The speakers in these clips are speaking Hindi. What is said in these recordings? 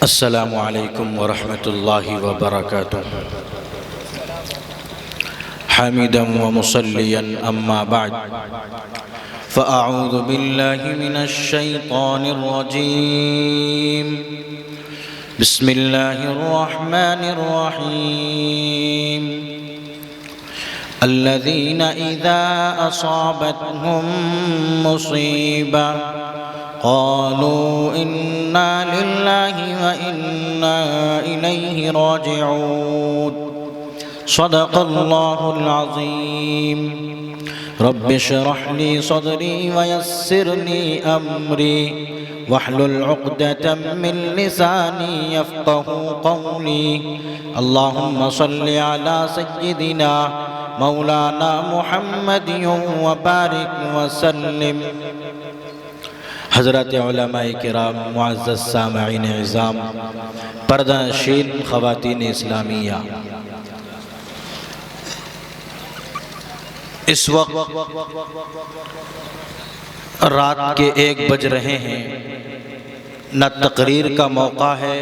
अस्सलामु अलैकुम वरहमतुल्लाहि वबरकातुह। हामिदन व मुसल्लियन अम्मा बाद फ़अऊज़ु बिल्लाहि मिनश शैतानिर रजीम। बिस्मिल्लाहिर रहमानिर रहीम। अल्लज़ीना इज़ा असाबतहुम मुसीबा क़ालू इन्ना लिल्लाहि व इन्ना इलैहि राजिऊन। सदक़ल्लाहुल अज़ीम। रब्बि इश्रह ली सदरी व यस्सिर ली अमरी वहलुल उक़दतम मिन लिसानी यफ़क़हू क़ौली। अल्लाहुम्मा सल्लि अला सय्यिदिना मौलाना मुहम्मदिन व बारिक व सल्लिम। हज़रत उलमाए किराम, मुअज़्ज़ज़ सामिईन इज़ाम, पर्दानशीन ख़वातीन इस्लामिया, इस वक्त रात के 1 बज रहे हैं। न तकरीर का मौका है,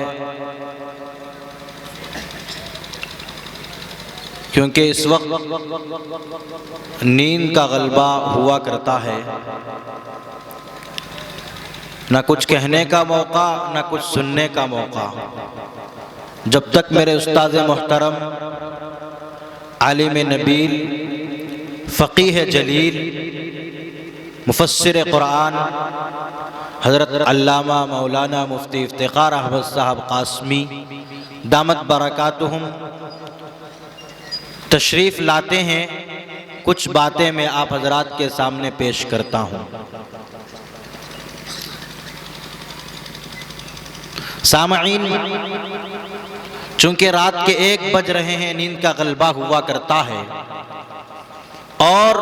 क्योंकि इस वक्त नींद का गलबा हुआ करता है। न कुछ कहने का मौका, न कुछ सुनने का मौका। जब तक मेरे उस्ताद मोहतरम, आलिम नबील, फ़क़ीह जलील, मुफ़स्सिर कुरान हज़रत अल्लामा मौलाना मुफ्ती इफ्तिख़ार अहमद साहब क़ासमी दामत बरकातुहुम तशरीफ़ लाते हैं, कुछ बातें मैं आप हज़रात के सामने पेश करता हूँ। सामईन, चूँकि रात के 1 बज रहे हैं, नींद का गलबा हुआ करता है और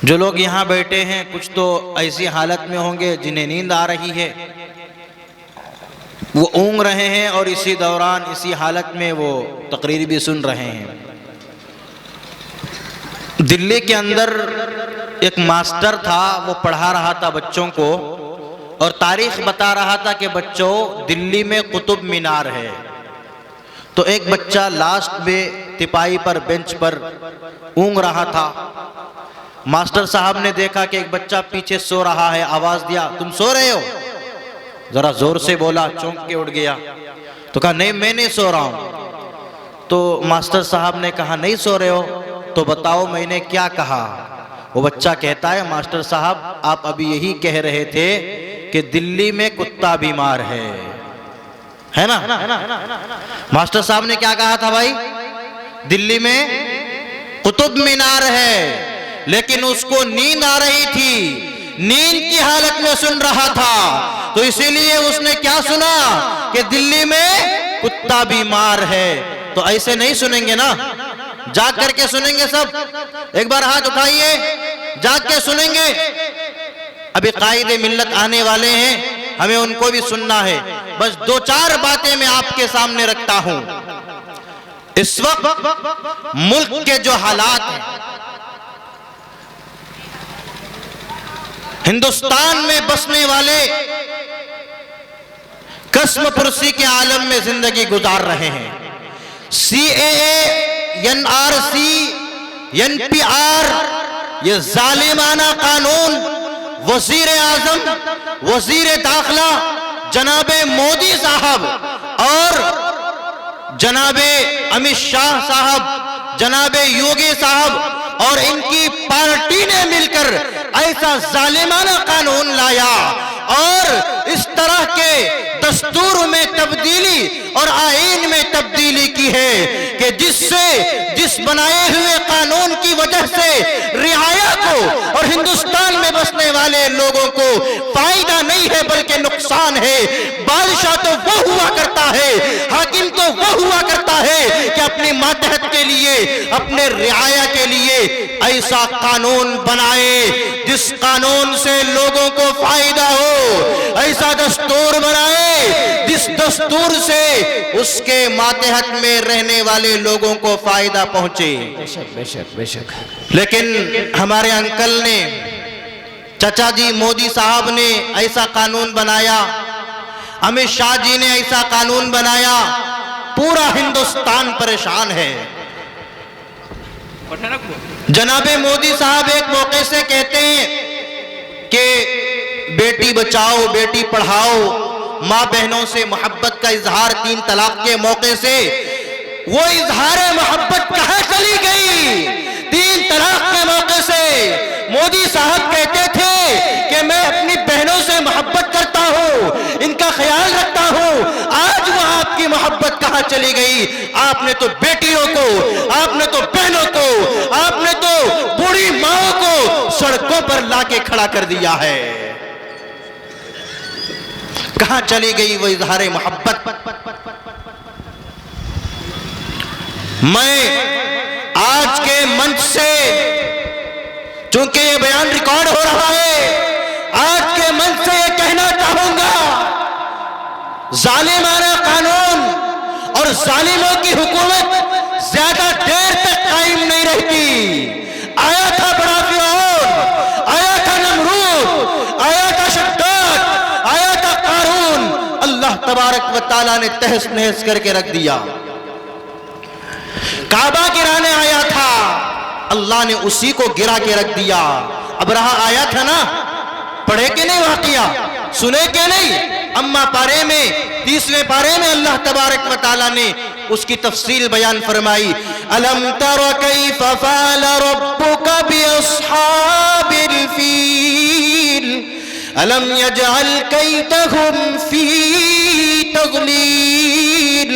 जो लोग यहाँ बैठे हैं कुछ तो ऐसी हालत में होंगे जिन्हें नींद आ रही है, वो ऊँग रहे हैं और इसी दौरान इसी हालत में वो तकरीर भी सुन रहे हैं। दिल्ली के अंदर एक मास्टर था, वो पढ़ा रहा था बच्चों को और तारीख बता रहा था कि बच्चों, दिल्ली में कुतुब मीनार है। तो एक बच्चा लास्ट में तिपाही पर, बेंच पर ऊँग रहा था। मास्टर साहब ने देखा कि एक बच्चा पीछे सो रहा है, आवाज दिया, तुम सो रहे हो? जरा जोर से बोला, चौंक के उठ गया। तो कहा, नहीं मैं नहीं सो रहा हूं। तो मास्टर साहब ने कहा, नहीं सो रहे हो तो बताओ मैंने क्या कहा। वो बच्चा कहता है, मास्टर साहब आप अभी यही कह रहे थे कि दिल्ली में कुत्ता बीमार है ना? मास्टर साहब ने क्या कहा था भाई? दिल्ली में कुतुब मीनार है, लेकिन उसको नींद आ रही थी, नींद की हालत में सुन रहा था, तो इसीलिए उसने क्या सुना कि दिल्ली में कुत्ता बीमार है। तो ऐसे नहीं सुनेंगे ना, जाग करके सुनेंगे सब। एक बार हाथ उठाइए, जाग के सुनेंगे। अभी कायदे मिल्लत आने वाले हैं, हमें उनको भी सुनना है। बस 2-4 बातें मैं आपके सामने रखता हूं। इस वक्त मुल्क के जो हालात हैं, हिंदुस्तान में बसने वाले कस्म पुरसी के आलम में जिंदगी गुजार रहे हैं। CAA, NRC, NPR, ये जालिमाना कानून वजीर आजम, वजीर दाखिला जनाबे मोदी साहब और जनाबे अमित शाह साहब, जनाबे योगी साहब और इनकी पार्टी ने मिलकर ऐसा जालिमाना कानून लाया और इस तरह के दस्तूर में तब्दीली और आईन में तब्दीली की है कि जिस बनाए हुए कानून की वजह से रियाया को और हिंदुस्तान में बसने वाले लोगों को फायदा नहीं है बल्कि नुकसान है। बादशाह तो वो हुआ करता है, हाकिम तो वो हुआ करता है कि अपनी मातहत के लिए, अपने रियाया के लिए ऐसा कानून बनाए जिस कानून से लोगों को फायदा हो, ऐसा दस्तूर बनाए जिस दस्तूर से उसके मातहत में रहने वाले लोगों को फायदा पहुंचे। बेशक बेशक बेशक। लेकिन हमारे अंकल ने चाचा जी मोदी साहब ने ऐसा कानून बनाया, अमित शाह जी ने ऐसा कानून बनाया, पूरा हिंदुस्तान परेशान है। जनाबे मोदी साहब एक मौके से कहते हैं कि बेटी बचाओ बेटी पढ़ाओ, माँ बहनों से मोहब्बत का इजहार 3 तलाक के मौके से, वो इजहार मोहब्बत कहाँ चली गई? 3 तलाक के मौके से मोदी साहब कहते थे कि मैं अपनी बहनों से मोहब्बत करता हूँ, इनका ख्याल रखता हूँ। आज वो आपकी मोहब्बत कहाँ चली गई? आपने तो बेटियों को, आपने तो बहनों को, आपने तो बूढ़ी माओ को सड़कों पर लाके खड़ा कर दिया है। कहाँ चली गई वो इजहार मोहब्बत? मैं आज के मंच से, चूंकि ये बयान रिकॉर्ड हो रहा है, आज के मंच से ये कहना चाहूंगा, जालिमाना कानून और जालिमों की हुकूमत ज्यादा देर तक कायम नहीं रहती। आया था बड़ा फिरौन, आया था नमरूद, आया था शद्दाद, आया था कारून, अल्लाह तबारक व तआला ने तहस नहस करके रख दिया। काबा गिराने आया था, अल्लाह ने उसी को गिरा के रख दिया। अब रहा आया था ना, पढ़े के नहीं वाक़िया, सुने के नहीं? अम्मा पारे में 30वें पारे में अल्लाह तबारक व तआला ने उसकी तफसील बयान फरमाई। अलम तरा कैफ फ़अल रब्बुका बिअस्हाबिल फील अलम यजअल कैदहुम फी तज़लील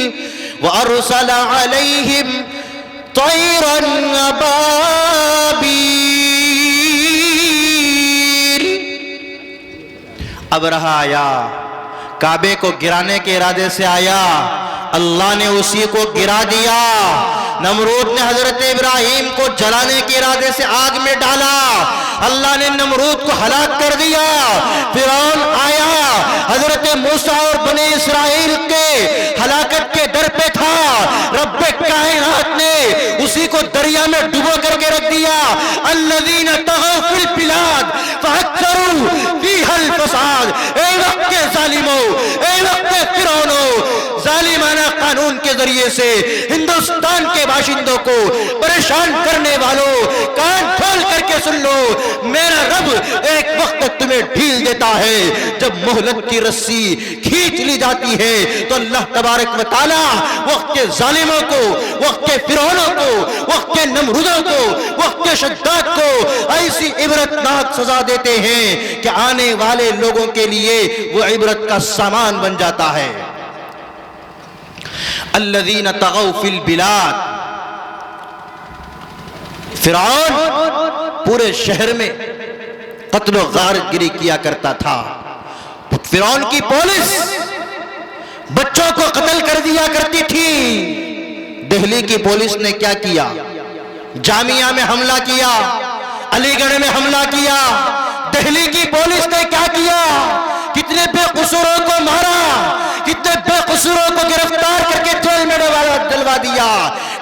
व अरसल अलैहिम तैरन अबाबील। अब रहा आया, काबे को गिराने के इरादे से आया, अल्लाह ने उसी को गिरा दिया। नमरूद ने हजरत इब्राहिम को जलाने के इरादे से आग में डाला, अल्लाह ने नमरूद को हलाक कर दिया। फिरौन आया, हजरत मूसा और बने इस्राइल के हलाकत के दर पे था, रब्बे कायनात ने उसी को दरिया में डुबो करके रख दिया। अल्लज़ीना तग़ौ फिल बिलाद फ़अक्सरू फ़ीहल फ़साद। ए वक्त के ज़ालिमों, ए वक्त के फिरौनों, ज़ालिमाना कानून के जरिए से हिंदुस्तान के बाशिंदों को परेशान करने वालों, कान खोल करके सुन लो, मेरा रब एक वक्त तुम्हें ढील देता है। जब मोहलत की रस्सी खींच ली जाती है तो अल्लाह तबारक व तआला वक्त के जालिमों को, वक्त के फिरौनों को, वक्त के नमरूदों को, वक्त के शद्दाद को ऐसी इबरतनाक सजा देते हैं कि आने वाले लोगों के लिए वो इबरत का सामान बन जाता है। अल्लज़ीना तग़ौ फिल बिलाद, फिरौन पूरे शहर में कत्ल और गारतगिरी किया करता था। फिरौन की पुलिस बच्चों को कत्ल कर दिया करती थी। दिल्ली की पुलिस ने क्या किया? जामिया में हमला किया, अलीगढ़ में हमला किया। दिल्ली की पुलिस ने क्या किया? कितने बेकसूरों को मारा, कितने बेकसूरों को गिरफ्तार करके जेल में डलवा दिया।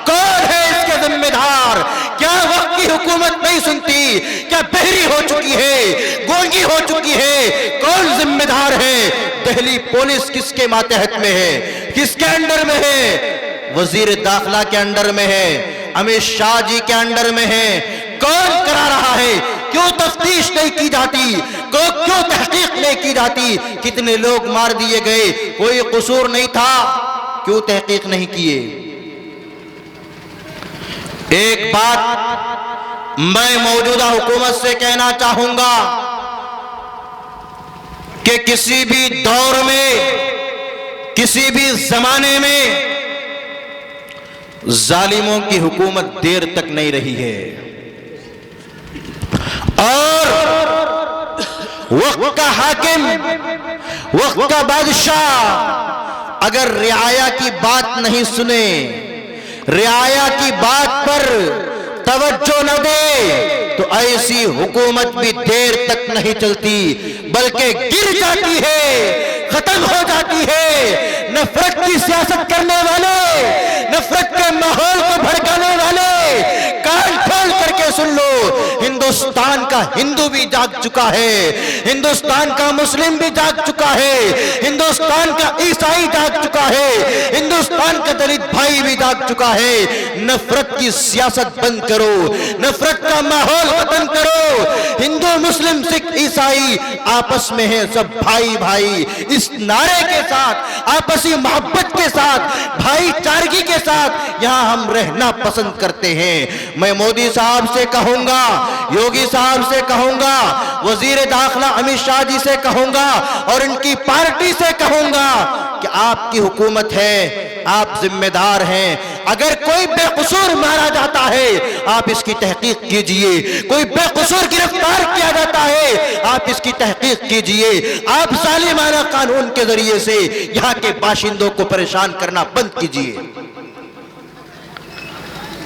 कौन है इसके जिम्मेदार? क्या वक्त की हुकूमत नहीं सुनती? क्या बहरी हो चुकी है, गूंगी हो चुकी है? कौन जिम्मेदार है? दिल्ली पुलिस किसके मातहत में है, किसके अंडर में है? वजीर दाखिला के अंडर में है, अमित शाह जी के अंडर में है। कौन करा रहा है? क्यों तफ्तीश नहीं की जाती? क्यों तहकीक नहीं की जाती? कितने लोग मार दिए गए, कोई कसूर नहीं था, क्यों तहकीक नहीं किए? एक बात मैं मौजूदा हुकूमत से कहना चाहूंगा कि किसी भी दौर में, किसी भी जमाने में जालिमों की हुकूमत देर तक नहीं रही है। और वक्त का हाकिम, वक्त का बादशाह अगर रियाया की बात नहीं सुने, रियाया की बात पर तवज्जो न दे, तो ऐसी हुकूमत भी देर तक नहीं चलती, बल्कि गिर जाती है, खत्म हो जाती है। नफरत की सियासत करने वाले, नफरत के माहौल को भड़काने वाले कान खोल करके के सुन लो, हिंदुस्तान का हिंदू भी जाग चुका है, हिंदुस्तान का मुस्लिम भी जाग चुका है, हिंदुस्तान का ईसाई जाग चुका है, हिंदुस्तान का दलित भाई भी जाग चुका है। नफरत की सियासत बंद करो, नफरत का माहौल खत्म करो। हिंदू मुस्लिम सिख ईसाई आपस में है सब भाई भाई। इस नारे के साथ, आपसी मोहब्बत के साथ, भाईचारगी के साथ यहां हम रहना पसंद करते हैं। मैं मोदी साहब से कहूंगा, योगी साहब से कहूंगा, वजीर दाखिला अमित शाह जी से कहूंगा और इनकी पार्टी से कहूंगा कि आपकी हुकूमत है, आप जिम्मेदार हैं। अगर कोई बेकसूर मारा जाता है आप इसकी तहकीक कीजिए, कोई बेकसूर गिरफ्तार किया जाता है आप इसकी तहकीक कीजिए। आप जालिमाना कानून के जरिए से यहां के बाशिंदों को परेशान करना बंद कीजिए।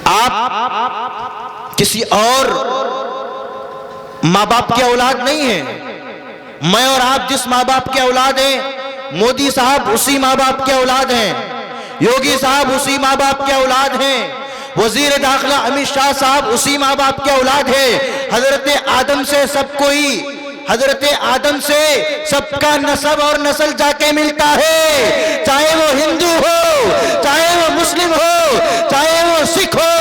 आप किसी और माँ बाप की औलाद नहीं है। मैं और आप जिस माँ बाप की औलाद हैं, मोदी साहब उसी माँ बाप के औलाद हैं, योगी साहब उसी माँ बाप के औलाद हैं, वजीर दाखिला अमित शाह साहब उसी माँ बाप के औलाद है। हजरत आदम से सब कोई, हजरत आदम से सबका नस्ब और नस्ल जाके मिलता है। चाहे वो हिंदू हो, चाहे वो मुस्लिम हो, चाहे वो सिख हो,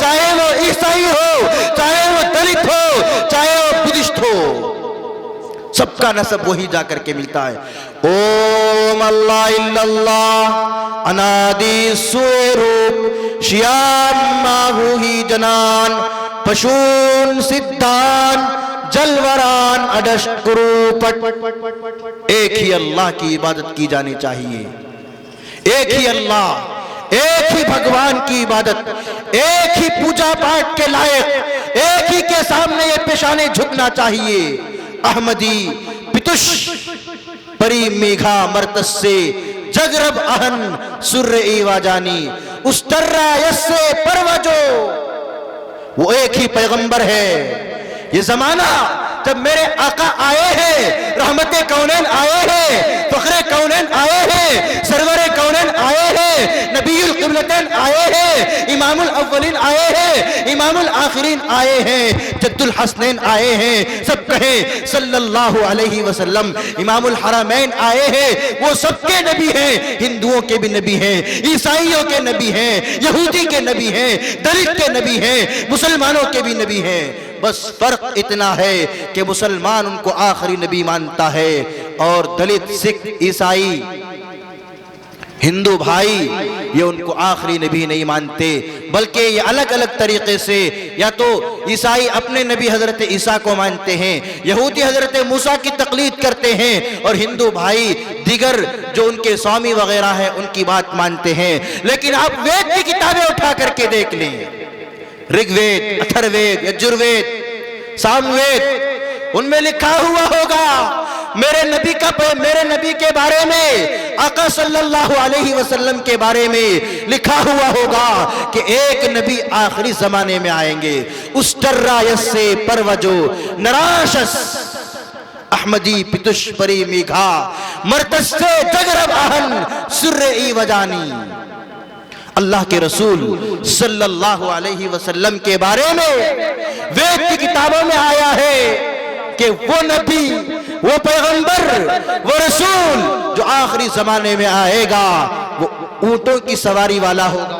चाहे वो ईसाई हो, चाहे वो दलित हो, चाहे वो बुद्धिस्ट हो, सबका नस्ब वही जाकर के मिलता है। ओम अल्लाह इल्लल्लाह अनादि स्वरूप श्याम माहू ही जनान पशून सिद्धान जलवरान अडशकुरूपट। एक ही अल्लाह की इबादत की जानी चाहिए, एक ही अल्लाह, एक ही भगवान की इबादत, एक ही पूजा पाठ के लायक, एक ही के सामने ये पेशाने झुकना चाहिए। अहमदी पितुष परी मेघा मर्तस्से जगरब अहन सुर्र इवाजानी उस तर्रा यस्से परवजो। वो एक ही पैगंबर है। ये जमाना जब मेरे आका आए हैं, रहमते कौनैन आए हैं, फखरे कौनैन आए हैं, सरवरे कौनैन आए हैं, नबीयुल क़िबलतैन आए हैं, इमामुल अव्वलीन आए हैं, इमामुल आखिरीन आए हैं, जद्दुल हसनैन आए हैं, सब कहें सल्लल्लाहु अलैहि वसल्लम। इमामुल हरमैन आए हैं, वो सबके नबी हैं, हिंदुओं के भी नबी हैं, ईसाइयों के नबी हैं, यहूदी के नबी हैं, दलित के नबी हैं, मुसलमानों के भी नबी हैं। बस फर्क इतना है कि मुसलमान उनको आखिरी नबी मानता है और दलित सिख ईसाई हिंदू भाई ये उनको आखिरी नबी नहीं मानते, बल्कि ये अलग अलग तरीके से, या तो ईसाई अपने नबी हजरत ईसा को मानते हैं, यहूदी हजरत मूसा की तकलीद करते हैं और हिंदू भाई दिगर जो उनके स्वामी वगैरह हैं उनकी बात मानते हैं। लेकिन आप वेद की किताबें उठा करके देख लें, ऋग्वेद, अथर्ववेद, यजुर्वेद, सामवेद, उनमें लिखा हुआ होगा मेरे नबी के बारे में, आका सल्लल्लाहु अलैहि वसल्लम के बारे में लिखा हुआ होगा कि एक नबी आखिरी जमाने में आएंगे। उस टर्रायस से परवजो नराशस अहमदी पितुष परी मेघा मर्तस से जगरब आहन सुर्र ई वजानी। अल्लाह के रसूल सल्लल्लाहु अलैहि वसल्लम के बारे में वेद की किताबों में आया है कि वो नबी, वो पैगंबर, वो रसूल जो आखिरी जमाने में आएगा वो ऊंटों की सवारी वाला होगा,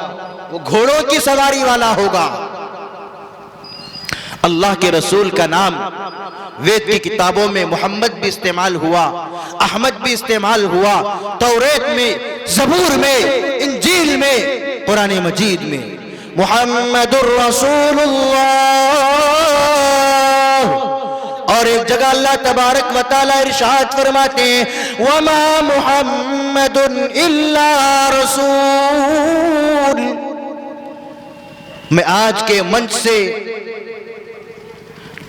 वो घोड़ों की सवारी वाला होगा। अल्लाह के रसूल का नाम वेद की किताबों में मोहम्मद भी इस्तेमाल हुआ, अहमद भी इस्तेमाल हुआ, तौरेत में, ज़बूर में, इंजील में, कुरान मजीद में मुहम्मदुर रसूलुल्लाह। और एक जगह अल्लाह तबारक व तआला इरशाद फरमाते हैं वमा मुहम्मदुन इल्ला रसूल। मैं आज के मंच से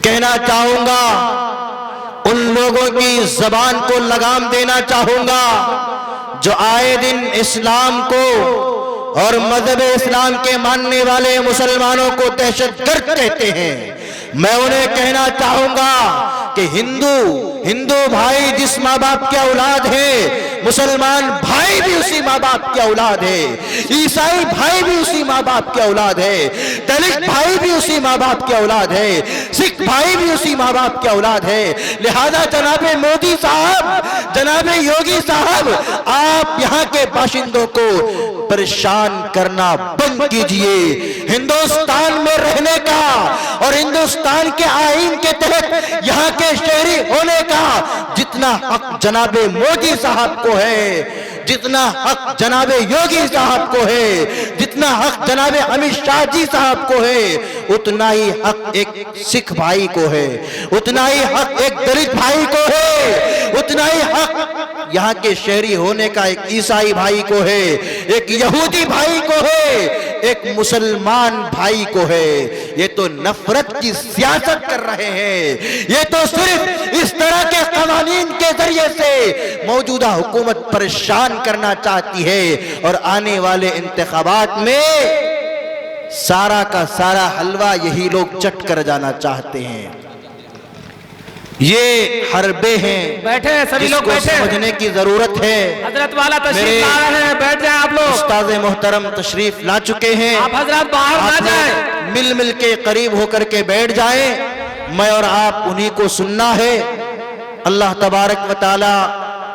कहना चाहूंगा, उन लोगों की जबान को लगाम देना चाहूंगा जो आए दिन इस्लाम को और मजहब इस्लाम के मानने वाले मुसलमानों को दहशतगर्द कहते हैं। मैं उन्हें कहना चाहूंगा कि हिंदू भाई जिस माँ बाप के औलाद है, मुसलमान भाई भी उसी माँ बाप की औलाद है, ईसाई भाई भी उसी माँ बाप की औलाद है, दलित भाई भी उसी माँ बाप की औलाद है, सिख भाई भी उसी माँ बाप की औलाद है। लिहाजा जनाबे मोदी साहब, जनाबे योगी साहब, आप यहाँ के बाशिंदों को परेशान करना बंद कीजिए। हिंदुस्तान में रहने का और हिंदुस्तान के आईन के तहत यहाँ के शहरी होने का जितना हक जनाबे मोदी साहब को है, जितना हक जनाबे योगी साहब को है, जितना हक जनाबे अमित शाह जी साहब को है, उतना ही हक एक सिख भाई को है, उतना ही हक एक दलित भाई को है, उतना ही हक यहाँ के शहरी होने का एक ईसाई भाई को है, एक यहूदी भाई को है, एक मुसलमान भाई को है। ये तो नफरत की सियासत कर रहे हैं, ये तो सिर्फ इस तरह के कानून के जरिए से मौजूदा हुकूमत परेशान करना चाहती है और आने वाले इंतखाबात में सारा का सारा हलवा यही लोग चट कर जाना चाहते हैं। ये हरबे हैं, बैठे हैं सभी लोग, बैठे समझने की जरूरत है। हजरत वाला तशरीफ ला रहे हैं, बैठ जाएं आप लोग। उस्ताद मोहतरम तशरीफ ला चुके हैं, आप हजरत बाहर ना जाएं, मिल मिल के करीब होकर के बैठ जाएं। मैं और आप उन्हीं को सुनना है। अल्लाह तबारक व तआला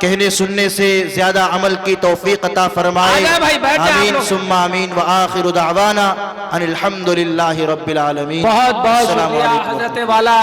कहने सुनने से ज्यादा अमल की तौफीक अता फरमाए। आमीन सुम्मा आमीन व आखिरु दावाना अनिल हम्दुलिल्लाहि रब्बिल आलमीन। बहुत बहुत शुक्रिया हजरत वाला।